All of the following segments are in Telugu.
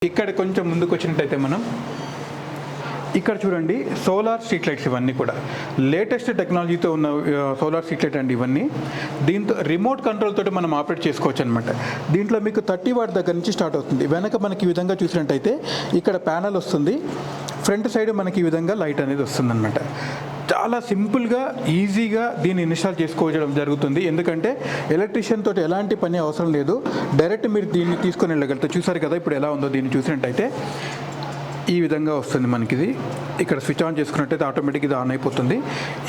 ఇక్కడ కొంచెం ముందుకు వచ్చినట్టయితే మనం ఇక్కడ చూడండి సోలార్ స్ట్రీట్ లైట్స్ ఇవన్నీ కూడా లేటెస్ట్ టెక్నాలజీతో ఉన్న సోలార్ స్ట్రీట్ లైట్ అండి ఇవన్నీ. దీంతో రిమోట్ కంట్రోల్ తోటి మనం ఆపరేట్ చేసుకోవచ్చు అనమాట. దీంట్లో మీకు 30 వాట్ దగ్గర నుంచి స్టార్ట్ అవుతుంది. వెనక మనకి ఈ విధంగా చూసినట్టయితే ఇక్కడ ప్యానల్ వస్తుంది, ఫ్రంట్ సైడ్ మనకి ఈ విధంగా లైట్ అనేది వస్తుంది అనమాట. చాలా సింపుల్గా ఈజీగా దీన్ని ఇన్స్టాల్ చేసుకోవడం జరుగుతుంది. ఎందుకంటే ఎలక్ట్రీషియన్ తోటి ఎలాంటి పని అవసరం లేదు, డైరెక్ట్ మీరు దీన్ని తీసుకొని వెళ్ళగలుగుతారు. చూసారు కదా ఇప్పుడు ఎలా ఉందో. దీన్ని చూసినట్టయితే ఈ విధంగా వస్తుంది మనకి. ఇది ఇక్కడ స్విచ్ ఆన్ చేసుకున్నట్టయితే ఆటోమేటిక్ ఇది ఆన్ అయిపోతుంది.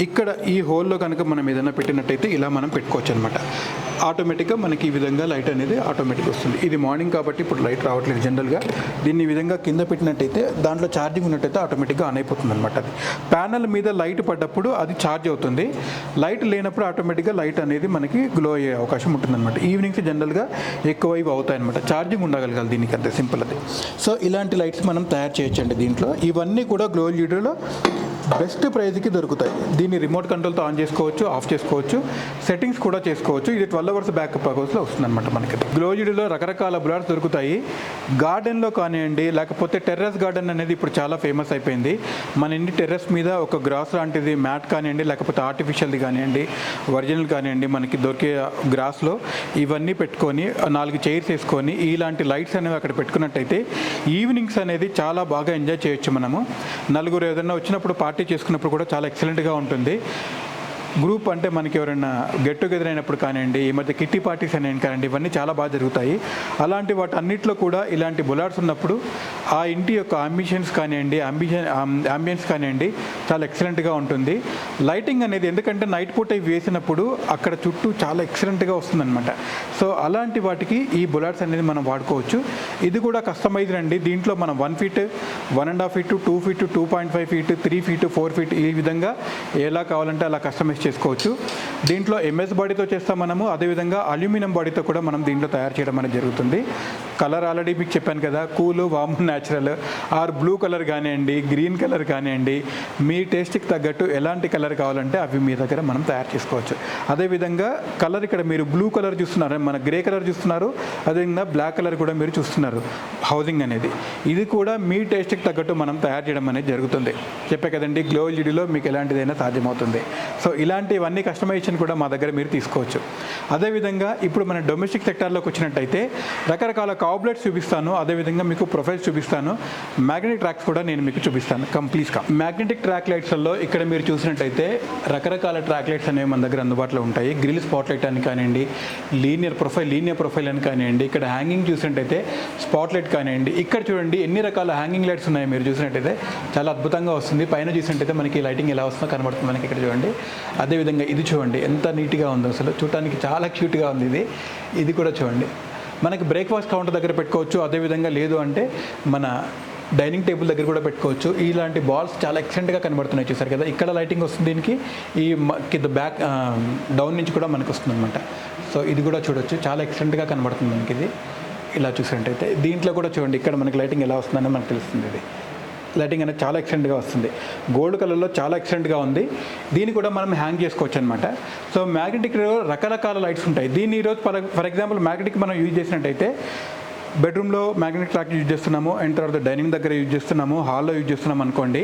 ఇక్కడ ఈ హోల్లో కనుక మనం ఏదైనా పెట్టినట్టయితే ఇలా మనం పెట్టుకోవచ్చు అనమాట. ఆటోమేటిక్గా మనకి ఈ విధంగా లైట్ అనేది ఆటోమేటిక్ వస్తుంది. ఇది మార్నింగ్ కాబట్టి ఇప్పుడు లైట్ రావట్లేదు జనరల్గా. దీన్ని ఈ విధంగా కింద పెట్టినట్టయితే దాంట్లో ఛార్జింగ్ ఉన్నట్టయితే ఆటోమేటిక్గా ఆన్ అయిపోతుంది అనమాట. అది ప్యానల్ మీద లైట్ పడ్డప్పుడు అది ఛార్జ్ అవుతుంది, లైట్ లేనప్పుడు ఆటోమేటిక్గా లైట్ అనేది మనకి గ్లో అయ్యే అవకాశం ఉంటుందన్నమాట. ఈవినింగ్స్ జనరల్గా ఎక్కువ ఇవి అవుతాయన్నమాట. ఛార్జింగ్ ఉండగలగాలి దీనికి, అంతే సింపుల్ అది. సో ఇలాంటి లైట్స్ మనం తయారు చేయొచ్చండి దీంట్లో. ఇవన్నీ కూడా గ్లో లీడర్లో బెస్ట్ ప్రైజ్కి దొరుకుతాయి. దీన్ని రిమోట్ కంట్రోల్తో ఆన్ చేసుకోవచ్చు, ఆఫ్ చేసుకోవచ్చు, సెట్టింగ్స్ కూడా చేసుకోవచ్చు. ఇది 12 అవర్స్ బ్యాకప్ పర్పస్లో వస్తుంది అనమాట మనకి. గ్లోజిడ్లో రకరకాల బులాట్స్ దొరుకుతాయి. గార్డెన్లో కానివ్వండి, లేకపోతే టెర్రస్ గార్డెన్ అనేది ఇప్పుడు చాలా ఫేమస్ అయిపోయింది. మన ఇంటి టెర్రస్ మీద ఒక గ్రాస్ లాంటిది మ్యాట్ కానివ్వండి, లేకపోతే ఆర్టిఫిషియల్ది కానివ్వండి, ఒరిజినల్ కానివ్వండి, మనకి దొరికే గ్రాస్లో ఇవన్నీ పెట్టుకొని 4 చైర్స్ వేసుకొని ఇలాంటి లైట్స్ అనేవి అక్కడ పెట్టుకున్నట్టయితే ఈవినింగ్స్ అనేది చాలా బాగా ఎంజాయ్ చేయొచ్చు మనము. నలుగురు ఏదైనా వచ్చినప్పుడు పార్టీ చేసుకున్నప్పుడు కూడా చాలా ఎక్సలెంట్గా ఉంటుంది. గ్రూప్ అంటే మనకి ఎవరైనా గెట్ టుగెదర్ అయినప్పుడు కానివ్వండి, ఈ మధ్య కిట్టి పార్టీస్ అనేవి కానివ్వండి, ఇవన్నీ చాలా బాగా జరుగుతాయి. అలాంటి వాటి అన్నింటిలో కూడా ఇలాంటి బులాట్స్ ఉన్నప్పుడు ఆ ఇంటి యొక్క అంబిషన్స్ కానివ్వండి, అంబియన్స్ కానివ్వండి చాలా ఎక్సలెంట్గా ఉంటుంది. లైటింగ్ అనేది ఎందుకంటే నైట్ పూట ఇవి వేసినప్పుడు అక్కడ చుట్టూ చాలా ఎక్సలెంట్గా వస్తుందన్నమాట. సో అలాంటి వాటికి ఈ బులాట్స్ అనేది మనం వాడుకోవచ్చు. ఇది కూడా కస్టమైజ్డ్ అండి. దీంట్లో మనం 1 feet, 1.5 feet, 2 feet, 2.5 feet, 3 feet, 4 feet ఈ విధంగా ఎలా కావాలంటే అలా కస్టమైజ్ చేసుకోవచ్చు. దీంట్లో ఎంఎస్ బాడీతో చేస్తాం మనము, అదేవిధంగా అల్యూమినియం బాడీతో కూడా మనం దీంట్లో తయారు చేయడం అనేది జరుగుతుంది. కలర్ ఆల్రెడీ మీకు చెప్పాను కదా, cool, warm, natural or blue colour కానివ్వండి, గ్రీన్ కలర్ కానివ్వండి, మీ టేస్ట్కి తగ్గట్టు ఎలాంటి కలర్ కావాలంటే అవి మీ దగ్గర మనం తయారు చేసుకోవచ్చు. అదేవిధంగా కలర్ ఇక్కడ మీరు బ్లూ కలర్ చూస్తున్నారు, మన గ్రే కలర్ చూస్తున్నారు, అదేవిధంగా బ్లాక్ కలర్ కూడా మీరు చూస్తున్నారు. హౌసింగ్ అనేది ఇది కూడా మీ టేస్ట్కి తగ్గట్టు మనం తయారు చేయడం అనేది జరుగుతుంది. చెప్పే కదండి, గ్లో ఎల్ఈడీలో మీకు ఎలాంటిదైనా సాధ్యమవుతుంది. సో ఇలాంటివన్నీ కస్టమైజేషన్ కూడా మా దగ్గర మీరు తీసుకోవచ్చు. అదేవిధంగా ఇప్పుడు మన డొమెస్టిక్ సెక్టార్లోకి వచ్చినట్టయితే రకరకాల కాబ్లెట్స్ చూపిస్తాను, అదేవిధంగా మీకు ప్రొఫైల్స్ చూపిస్తాను, మ్యాగ్నెటిక్ ట్రాక్స్ కూడా నేను మీకు చూపిస్తాను కంప్లీట్గా. మ్యాగ్నెటిక్ ట్రాక్ లైట్స్లో ఇక్కడ మీరు చూసినట్టయితే రకరకాల ట్రాక్ లైట్స్ అనేవి మన దగ్గర అందుబాటులో ఉంటాయి. గ్రిల్ స్పాట్ లైట్ అని కానివ్వండి, లీనియర్ ప్రొఫైల్ అని కానివ్వండి, ఇక్కడ హ్యాంగింగ్ చూసినట్టయితే స్పాట్ లైట్ కానివ్వండి. ఇక్కడ చూడండి ఎన్ని రకాల హ్యాంగింగ్ లైట్స్ ఉన్నాయి. మీరు చూసినట్టయితే చాలా అద్భుతంగా వస్తుంది. పైన చూసినట్టయితే మనకి లైటింగ్ ఎలా వస్తుందో కనబడుతుంది మనకి. ఇక్కడ చూడండి, అదేవిధంగా ఇది చూడండి ఎంత నీట్గా ఉందో, అసలు చూడటానికి చాలా క్యూట్గా ఉంది. ఇది కూడా చూడండి, మనకి బ్రేక్ఫాస్ట్ కౌంటర్ దగ్గర పెట్టుకోవచ్చు. అదేవిధంగా లేదు అంటే మన డైనింగ్ టేబుల్ దగ్గర కూడా పెట్టుకోవచ్చు. ఇలాంటి బాల్స్ చాలా ఎక్సలెంట్గా కనబడుతున్నాయి. చూసారు కదా, ఇక్కడ లైటింగ్ వస్తుంది దీనికి, ఈ కింద బ్యాక్ డౌన్ నుంచి కూడా మనకు వస్తుంది అనమాట. సో ఇది కూడా చూడొచ్చు, చాలా ఎక్సలెంట్గా కనబడుతుంది మనకి. ఇది ఇలా చూసినట్టయితే దీంట్లో కూడా చూడండి, ఇక్కడ మనకి లైటింగ్ ఎలా వస్తుందని మనకు తెలుస్తుంది. ఇది లైటింగ్ అనేది చాలా ఎక్సలెంట్గా వస్తుంది. గోల్డ్ కలర్లో చాలా ఎక్సలెంట్గా ఉంది. దీన్ని కూడా మనం హ్యాంగ్ చేసుకోవచ్చు అనమాట. సో మ్యాగ్నెటిక్లో రకరకాల లైట్స్ ఉంటాయి. దీన్ని ఈరోజు ఫర్ ఎగ్జాంపుల్ మ్యాగ్నెటిక్ మనం యూజ్ చేసినట్టయితే బెడ్రూమ్లో మ్యాగ్నెటిక్ ట్రాక్ యూజ్ చేస్తున్నాము, అండ్ తర్వాత డైనింగ్ దగ్గర యూజ్ చేస్తున్నాము, హాల్లో యూజ్ చేస్తున్నాము అనుకోండి.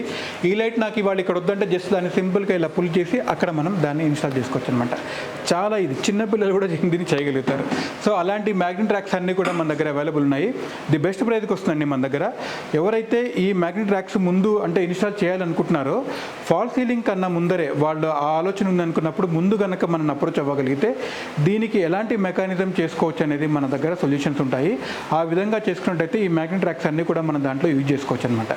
ఈ లైట్ నాకు ఇవాళ ఇక్కడ వద్దంటే జస్ట్ దాన్ని సింపుల్గా ఇలా పుల్ చేసి అక్కడ మనం దాన్ని ఇన్స్టాల్ చేసుకోవచ్చు అనమాట. చాలా ఇది చిన్నపిల్లలు కూడా దీన్ని చేయగలుగుతారు. సో అలాంటి మ్యాగ్నెటిక్ ట్రాక్స్ అన్నీ కూడా మన దగ్గర అవైలబుల్ ఉన్నాయి. ది బెస్ట్ ప్రైస్కి వస్తుందండి మన దగ్గర. ఎవరైతే ఈ మ్యాగ్నెటిక్ ట్రాక్స్ ముందు అంటే ఇన్స్టాల్ చేయాలనుకుంటున్నారో ఫాల్ సీలింగ్ కన్నా ముందరే వాళ్ళు ఆ ఆలోచన ఉందనుకున్నప్పుడు ముందు కనుక మనం అప్రోచ్ అవ్వగలిగితే దీనికి ఎలాంటి మెకానిజం చేసుకోవచ్చు అనేది మన దగ్గర సొల్యూషన్స్ ఉంటాయి. ఆ విధంగా చేసుకున్నట్టయితే ఈ మ్యాగ్నెటిక్ ట్రాక్స్ అన్నీ కూడా మనం దాంట్లో యూజ్ చేసుకోవచ్చు అనమాట.